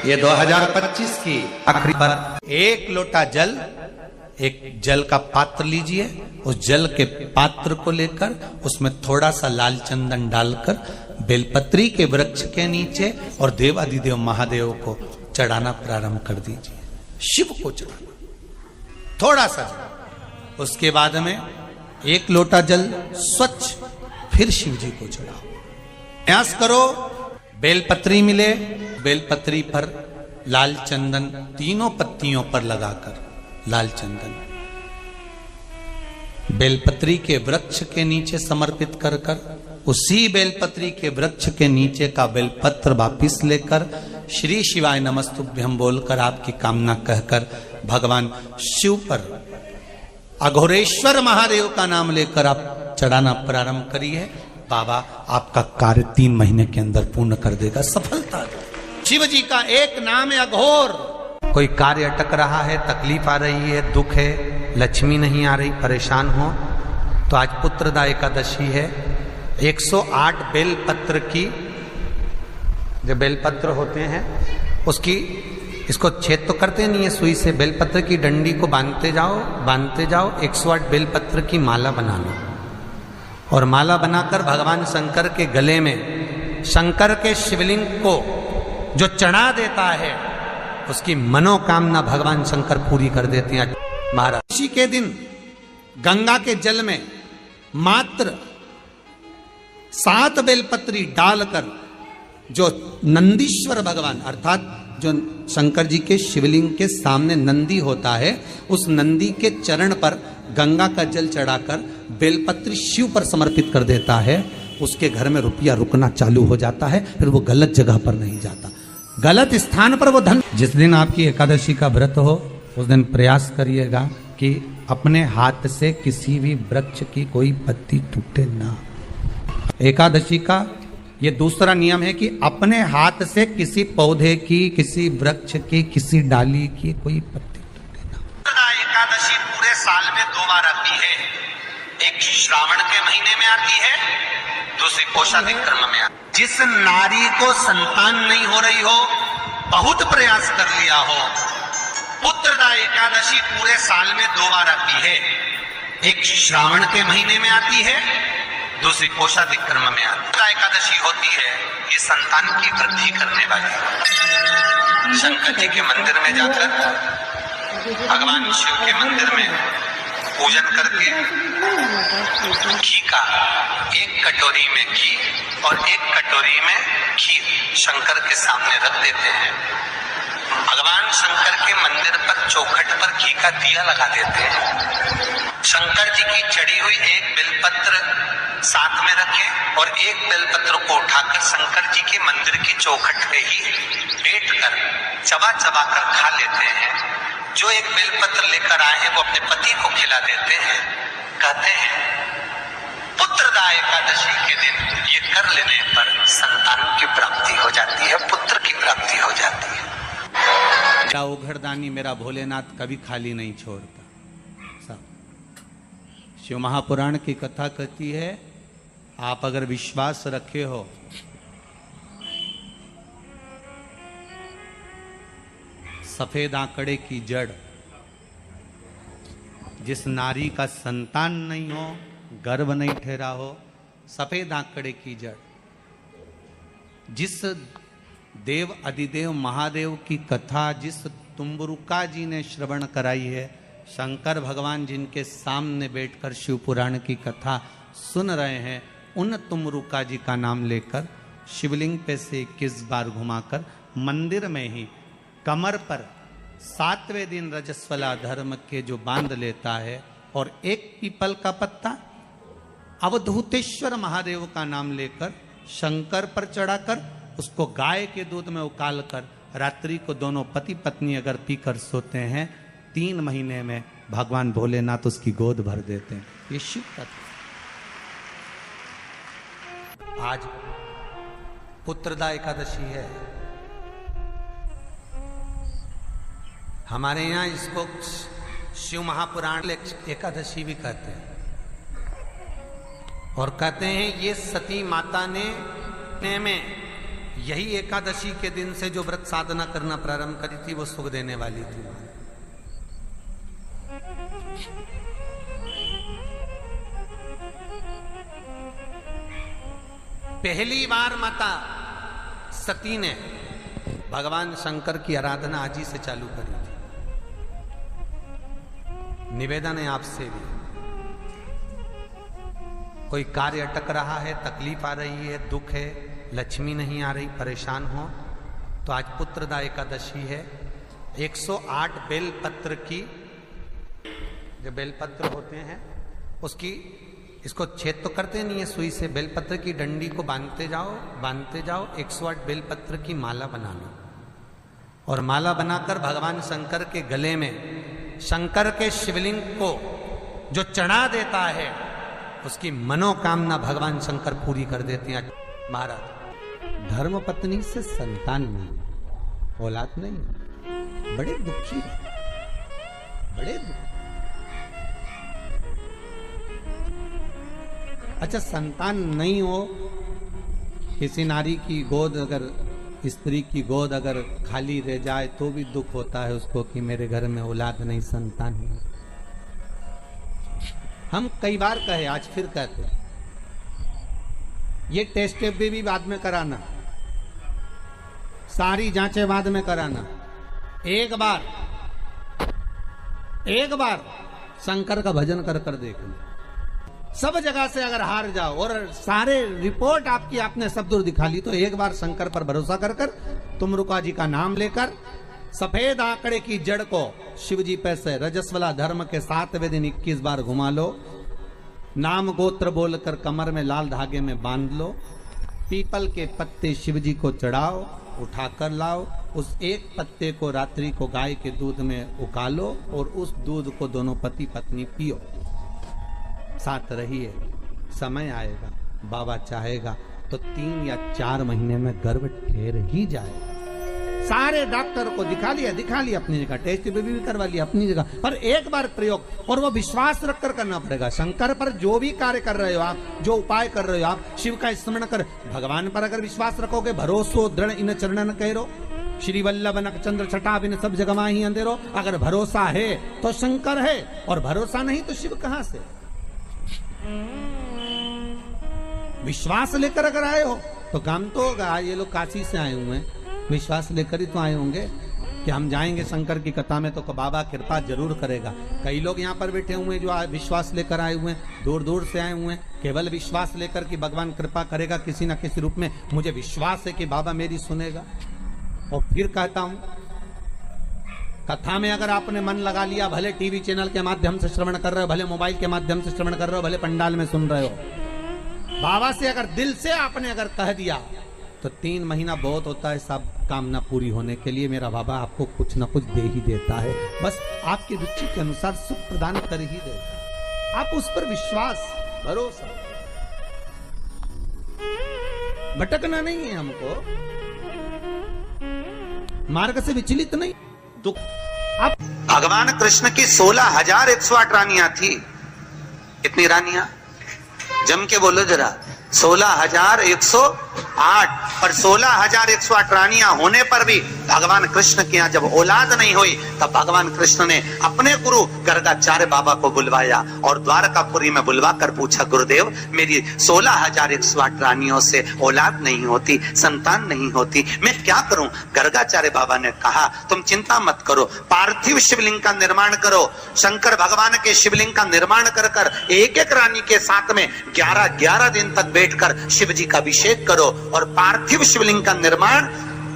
ये 2025 की आखिरी पर एक लोटा जल, एक जल का पात्र लीजिए, उस जल के पात्र को लेकर उसमें थोड़ा सा लाल चंदन डालकर बेलपत्री के वृक्ष के नीचे और देवाधिदेव महादेव को चढ़ाना प्रारंभ कर दीजिए। शिव को चढ़ाना थोड़ा सा जल, उसके बाद में एक लोटा जल स्वच्छ फिर शिव जी को चढ़ाओ। प्रयास करो बेलपत्री मिले, बेलपत्री पर लाल चंदन तीनों पत्तियों पर लगाकर लाल चंदन बेलपत्री के वृक्ष के नीचे समर्पित कर कर उसी बेलपत्री के वृक्ष के नीचे का बेलपत्र वापिस लेकर श्री शिवाय नमस्तुभ्यं बोलकर आपकी कामना कहकर भगवान शिव पर अघोरेश्वर महादेव का नाम लेकर आप चढ़ाना प्रारंभ करिए। बाबा आपका कार्य 3 महीने के अंदर पूर्ण कर देगा, सफलता। शिव जी का एक नाम है अघोर। कोई कार्य अटक रहा है, तकलीफ आ रही है, दुख है, लक्ष्मी नहीं आ रही, परेशान हो, तो आज पुत्रदा एकादशी है। 108 बेलपत्र की, जो बेलपत्र होते हैं उसकी, इसको छेद तो करते नहीं है सुई से, बेलपत्र की डंडी को बांधते जाओ 108 बेलपत्र की माला बना लो और माला बनाकर भगवान शंकर के गले में, शंकर के शिवलिंग को जो चढ़ा देता है उसकी मनोकामना भगवान शंकर पूरी कर देते हैं महाराज। इसी के दिन गंगा के जल में मात्र 7 बेलपत्री डालकर जो नंदीश्वर भगवान अर्थात जो शंकर जी के शिवलिंग के सामने नंदी होता है, उस नंदी के चरण पर गंगा का जल चढ़ाकर बेलपत्री शिव पर समर्पित कर देता है, उसके घर में रुपया रुकना चालू हो जाता है, फिर वो गलत जगह पर नहीं जाता, गलत स्थान पर वो धन। जिस दिन आपकी एकादशी का व्रत हो उस दिन प्रयास करिएगा कि अपने हाथ से किसी भी वृक्ष की कोई पत्ती टूटे ना। एकादशी का ये दूसरा नियम है कि अपने हाथ से किसी पौधे की, किसी वृक्ष की, किसी डाली की कोई पत्ती टूटे ना। एकादशी पूरे साल में 2 बार आती है, एक श्रावण के महीने में आती है, दूसरी कोषाधिकर्म में आती है। जिस नारी को संतान नहीं हो रही हो, बहुत प्रयास कर लिया हो, पुत्रदा एकादशी पूरे साल में 2 बार आती है, एक श्रावण के महीने में आती है, दूसरी कोषाधिकर्म में आती है। एकादशी होती है ये संतान की वृद्धि करने वाली। शंकर जी के मंदिर में जाकर, भगवान शिव के मंदिर में पूजन करके घी का 1 कटोरी में घी और 1 कटोरी में खीर शंकर के सामने रख देते हैं। भगवान शंकर के मंदिर पर चौखट पर घी का दिया लगा देते हैं। शंकर जी की चढ़ी हुई 1 बेलपत्र साथ में रखें और 1 बेलपत्र को उठाकर शंकर जी के मंदिर की चौखट पे ही बैठ कर चबा चबा कर खा लेते हैं। जो 1 बेलपत्र लेकर आए हैं वो अपने पति को खिला देते हैं। कहते हैं पुत्रदा एकादशी के दिन ये कर लेने पर संतान की प्राप्ति हो जाती है, पुत्र की प्राप्ति हो जाती है। मेरा उघड़दानी मेरा भोलेनाथ कभी खाली नहीं छोड़ता। शिव महापुराण की कथा कहती है, आप अगर विश्वास रखे हो सफेद आंकड़े की जड़, जिस नारी का संतान नहीं हो, गर्भ नहीं ठहरा हो, सफेद आंकड़े की जड़, जिस देव अधिदेव महादेव की कथा जिस तुम्बरुका जी ने श्रवण कराई है, शंकर भगवान जिनके सामने बैठकर शिव पुराण की कथा सुन रहे हैं, उन तुमरुका जी का नाम लेकर शिवलिंग पे से 21 बार घुमाकर मंदिर में ही कमर पर 7वें दिन रजस्वला धर्म के जो बांध लेता है और 1 पीपल का पत्ता अवधूतेश्वर महादेव का नाम लेकर शंकर पर चढ़ाकर उसको गाय के दूध में उकाल कर रात्रि को दोनों पति पत्नी अगर पीकर सोते हैं, 3 महीने में भगवान भोलेनाथ उसकी गोद भर देते हैं। ये शिव कथा। आज पुत्रदा एकादशी है, हमारे यहाँ इसको शिव महापुराण एकादशी भी कहते हैं और कहते हैं ये सती माता ने में यही एकादशी के दिन से जो व्रत साधना करना प्रारंभ करी थी वो सुख देने वाली थी। पहली बार माता सती ने भगवान शंकर की आराधना आज ही से चालू करी थी। निवेदन है आपसे भी, कोई कार्य अटक रहा है, तकलीफ आ रही है, दुख है, लक्ष्मी नहीं आ रही, परेशान हो, तो आज पुत्रदा एकादशी है। 108 बेलपत्र की, जो बेलपत्र होते हैं उसकी, इसको छेद तो करते नहीं है सुई से, बेलपत्र की डंडी को बांधते जाओ 108 बेलपत्र की माला बना लो, और माला बनाकर भगवान शंकर के गले में, शंकर के शिवलिंग को जो चढ़ा देता है उसकी मनोकामना भगवान शंकर पूरी कर देते हैं। महाराज, धर्म पत्नी से संतान नहीं, औलाद नहीं, बड़े दुखी है, बड़े दुखी। अच्छा, संतान नहीं हो, किसी नारी की गोद, अगर स्त्री की गोद अगर खाली रह जाए तो भी दुख होता है उसको कि मेरे घर में औलाद नहीं, संतान नहीं। हम कई बार कहे, आज फिर कहते, ये टेस्ट भी बाद में कराना, सारी जांचें बाद में कराना, एक बार शंकर का भजन कर कर देखना। सब जगह से अगर हार जाओ और सारे रिपोर्ट आपकी आपने सब दूर दिखा ली, तो एक बार शंकर पर भरोसा कर कर तुम रुका जी का नाम लेकर सफेद आंकड़े की जड़ को शिव जी पे से रजस्वला धर्म के 7वें दिन 21 बार घुमा लो, नाम गोत्र बोलकर कमर में लाल धागे में बांध लो, पीपल के पत्ते शिव जी को चढ़ाओ, उठाकर लाओ, उस एक पत्ते को रात्रि को गाय के दूध में उकालो और उस दूध को दोनों पति पत्नी पियो, साथ रहिए। समय आएगा, बाबा चाहेगा तो 3 या 4 महीने में गर्भ ठहर ही जाएगा। सारे डॉक्टर को दिखा लिया अपनी जगह, टेस्ट भी करवा लिया अपनी जगह, पर एक बार प्रयोग, और वो विश्वास रखकर करना पड़ेगा। शंकर पर जो भी कार्य कर रहे हो आप, जो उपाय कर रहे हो आप, शिव का स्मरण कर, भगवान पर अगर विश्वास रखोगे, भरोसो दृढ़ इन चरणन कहो, श्री वल्लभ नख चंद्र छटा बिन सब जगमा ही अंधेरो। अगर भरोसा है तो शंकर है, और भरोसा नहीं तो शिव कहां से। विश्वास लेकर अगर आए हो तो काम तो होगा। ये लोग काशी से आए हुए हैं, विश्वास लेकर ही तो आए होंगे कि हम जाएंगे शंकर की कथा में तो बाबा कृपा जरूर करेगा। कई लोग यहाँ पर बैठे हुए हैं जो विश्वास लेकर आए हुए हैं, दूर दूर से आए हुए हैं, केवल विश्वास लेकर कि भगवान कृपा करेगा किसी न किसी रूप में, मुझे विश्वास है कि बाबा मेरी सुनेगा। और फिर कहता हूं, कथा में अगर आपने मन लगा लिया, भले टीवी चैनल के माध्यम से श्रवण कर रहे हो, भले मोबाइल के माध्यम से श्रवण कर रहे हो, भले पंडाल में सुन रहे हो, बाबा से अगर दिल से आपने अगर कह दिया तो 3 महीना बहुत होता है सब कामना पूरी होने के लिए। मेरा बाबा आपको कुछ ना कुछ दे ही देता है, बस आपकी रुचि के अनुसार सुख प्रदान कर ही देता। आप उस पर विश्वास, भरोसा, भटकना नहीं है हमको, मार्ग से विचलित नहीं। तो अब भगवान कृष्ण की 16,108 रानियां थी। कितनी रानियां? जम के बोलो जरा। 16,108, पर 16,108 रानियां होने पर भी भगवान कृष्ण के यहाँ जब औलाद नहीं हुई, तब भगवान कृष्ण ने अपने गुरु गर्गाचार्य बाबा को बुलवाया और द्वारकापुरी में बुलवाकर पूछा, गुरुदेव मेरी 16,108 रानियों से औलाद नहीं होती, संतान नहीं होती, मैं क्या करूं? गर्गाचार्य बाबा ने कहा, तुम चिंता मत करो, पार्थिव शिवलिंग का निर्माण करो। शंकर भगवान के शिवलिंग का निर्माण कर कर एक एक रानी के साथ में 11 दिन तक बैठकर शिव जी का अभिषेक करो। और पार्थिव शिवलिंग का निर्माण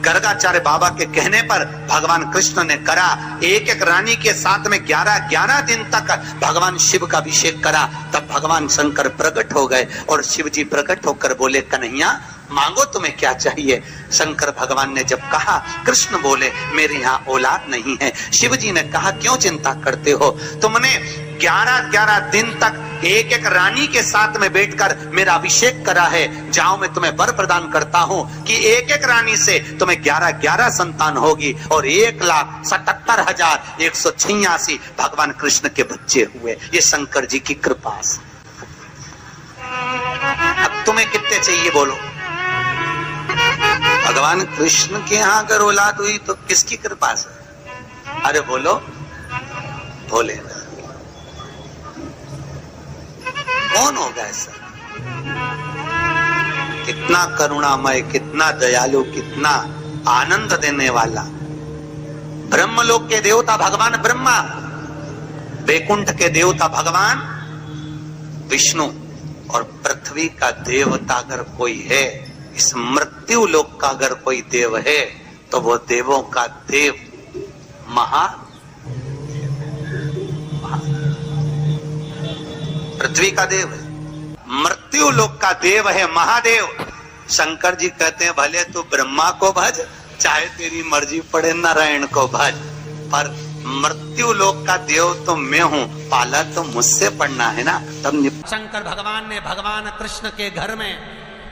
गर्गाचार्य बाबा के कहने पर भगवान कृष्ण ने करा। एक एक रानी के साथ में 11 दिन तक भगवान शिव का अभिषेक करा। तब भगवान शंकर प्रकट हो गए और शिव जी प्रकट होकर बोले, कन्हैया मांगो तुम्हें क्या चाहिए। शंकर भगवान ने जब कहा, कृष्ण बोले मेरे यहाँ औलाद नहीं है। शिव जी ने कहा, क्यों चिंता करते हो, तुमने 11 दिन तक एक एक रानी के साथ में बैठकर मेरा अभिषेक करा है। जाओ मैं तुम्हें वर प्रदान करता हूं कि एक एक रानी से तुम्हें 11 संतान होगी और 1,77,186 भगवान कृष्ण के बच्चे हुए। ये शंकर जी की कृपा से। अब तुम्हें कितने चाहिए बोलो? भगवान कृष्ण के यहाँ अगर औलाद हुई तो किसकी कृपा से? अरे बोलो भोलेनाथ। कौन होगा ऐसा? कितना करुणामय, कितना दयालु, कितना आनंद देने वाला। ब्रह्मलोक के देवता भगवान ब्रह्मा, वैकुंठ के देवता भगवान विष्णु, और पृथ्वी का देवता अगर कोई है, इस मृत्यु लोक का अगर कोई देव है, तो वो देवों का देव पृथ्वी का देव है, मृत्यु लोक का देव है महादेव। शंकर जी कहते हैं भले तू ब्रह्मा को भज, चाहे तेरी मर्जी पड़े नारायण को भज, पर मृत्यु लोक का देव तो मैं हूँ, पाला तो मुझसे पड़ना है ना। तब शंकर भगवान ने भगवान कृष्ण के घर में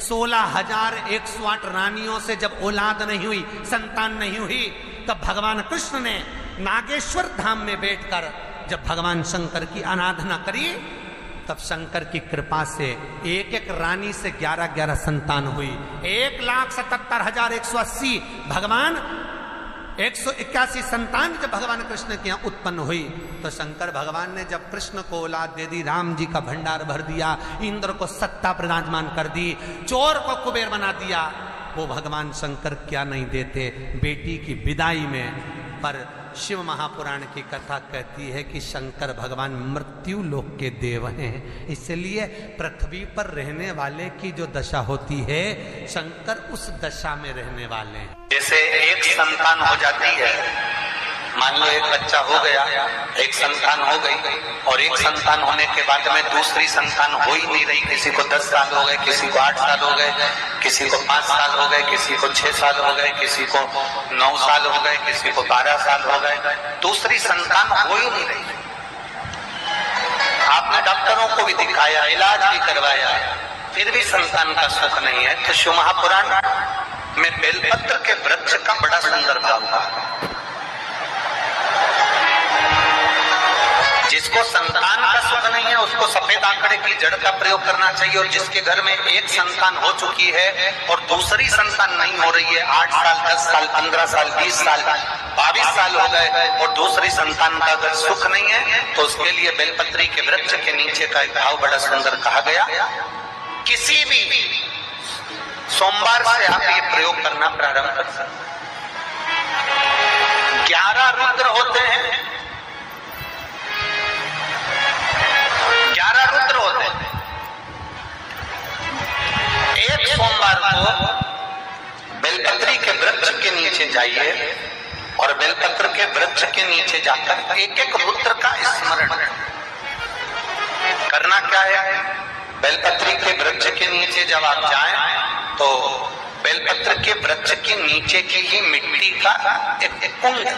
16,108 रानियों से जब औलाद नहीं हुई, संतान नहीं हुई, तब भगवान कृष्ण ने नागेश्वर धाम में बैठकर जब भगवान शंकर की आराधना करी, तब शंकर की कृपा से एक एक रानी से 11-11 संतान हुई। 1,77,180 भगवान 181 संतान जब भगवान कृष्ण के यहाँ उत्पन्न हुई, तो शंकर भगवान ने जब कृष्ण को औलाद दे दी, राम जी का भंडार भर दिया, इंद्र को सत्ता प्रदान कर दी, चोर को कुबेर बना दिया, वो भगवान शंकर क्या नहीं देते बेटी की विदाई में। पर शिव महापुराण की कथा कहती है कि शंकर भगवान मृत्यु लोक के देव हैं, इसलिए पृथ्वी पर रहने वाले की जो दशा होती है, शंकर उस दशा में रहने वाले हैं। जैसे एक संतान हो जाती है, मान लो एक बच्चा हो गया, एक संतान हो गई, और एक संतान होने के बाद में दूसरी संतान हो ही नहीं रही। किसी को 10 साल हो गए, किसी को 8 साल हो गए, किसी को 5 साल हो गए, किसी को 6 साल हो गए, किसी को 9 साल हो गए, किसी को 12 साल हो गए, दूसरी संतान हो ही नहीं रही। आपने डॉक्टरों को भी दिखाया, इलाज भी करवाया, फिर भी संतान का सुख नहीं है। तो शिव महापुराण में बेलपत्र के वृक्ष का बड़ा सुंदर भाव था। जिसको संतान का सुख नहीं है, उसको सफेद आंकड़े की जड़ का प्रयोग करना चाहिए। और जिसके घर में एक संतान हो चुकी है और दूसरी संतान नहीं हो रही है, 8 साल, 10 साल, 15 साल, 20 साल, 22 साल हो गए, और दूसरी संतान का अगर सुख नहीं है, तो उसके लिए बेलपत्री के वृक्ष के नीचे का एक भाव बड़ा सुंदर कहा गया। किसी भी सोमवार से आप ये प्रयोग करना प्रारंभ कर सकते। 11 रुद्र होते हैं, 11 रुद्र होते हैं। एक सोमवार को बेलपत्री के वृक्ष के नीचे जाइए और बेलपत्र के वृक्ष के नीचे जाकर एक एक रुद्र का स्मरण करना। क्या है? बेलपत्री के वृक्ष के नीचे जब आप जाएं तो बेलपत्र के वृक्ष के नीचे की ही मिट्टी का एक कुंड,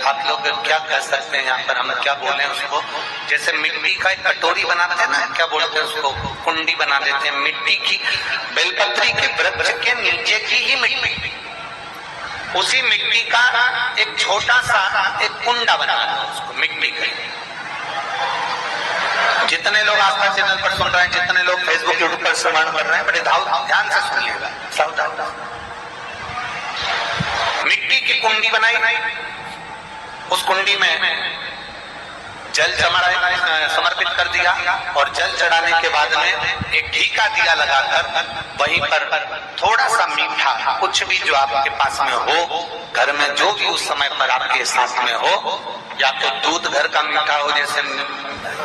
आप लोग क्या कह सकते हैं, यहाँ पर हम क्या बोले उसको, जैसे मिट्टी का एक कटोरी बनाते हैं ना, क्या बोलते हैं उसको, कुंडी बना देते हैं मिट्टी की। बेलपत्री के वृक्ष के नीचे की ही मिट्टी, उसी मिट्टी का एक छोटा सा एक कुंडा बना दो उसको मिट्टी का। जितने लोग आस्था चैनल पर सुन रहे हैं, जितने लोग फेसबुक यूट्यूब पर श्रवण कर रहे हैं, बड़े ध्यान से सुनिएगा, सावधान। मिट्टी की कुंडी बनाई, उस कुंडी में जल समर्पित कर दिया, और जल चढ़ाने के बाद में एक घी का दिया लगाकर वहीं पर थोड़ा सा मीठा, कुछ भी जो आपके पास में हो, घर में जो भी उस समय पर आपके साथ में हो, या तो दूध घर का मीठा हो, जैसे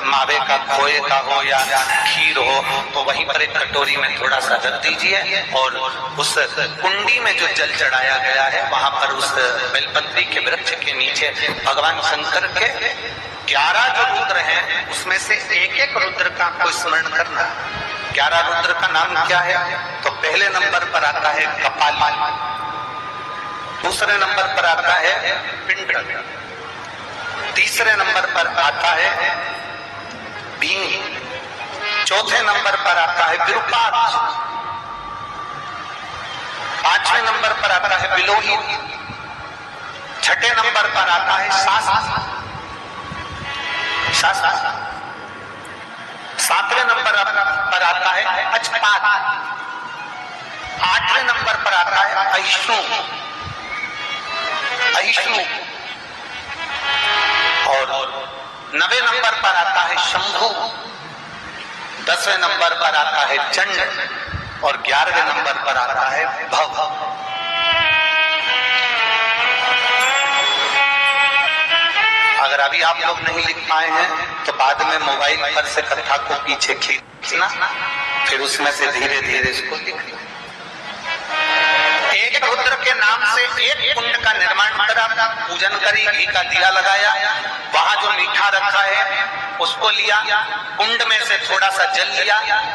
मावे का, खोए का हो, या खीर हो, तो वहीं पर एक कटोरी में थोड़ा सा रख दीजिए, और उस कुंडी में जो जल चढ़ाया गया है, वहां पर उस बेलपत्री के वृक्ष के नीचे भगवान शंकर के 11 जो रुद्र हैं, उसमें से एक एक रुद्र का आपको स्मरण करना। 11 रुद्र का नाम क्या है? तो पहले नंबर पर आता है कपाल, दूसरे नंबर पर आता है पिंड, तीसरे नंबर पर आता है बीन, चौथे नंबर पर आता है विरूपाक्ष, 5वें नंबर पर आता है बिलोही, 6ठे नंबर पर आता है सास, 7वें नंबर पर आता है अचपात, 8वें नंबर पर आता है अहिष्णु, अहिष्णु। और 9वें नंबर पर आता है शंभु, 10वें नंबर पर आता है चंड और 11वें नंबर पर आता है भव। अगर अभी आप लोग नहीं लिख पाए हैं तो बाद में मोबाइल पर से कथा को पीछे खींचना, फिर उसमें से धीरे धीरे इसको लिखना। एक रुद्र के नाम से एक कुंड का निर्माण करा, पूजन करी, घी का दिया लगाया, वहां जो मीठा रखा है उसको लिया, कुंड में से थोड़ा सा जल लिया,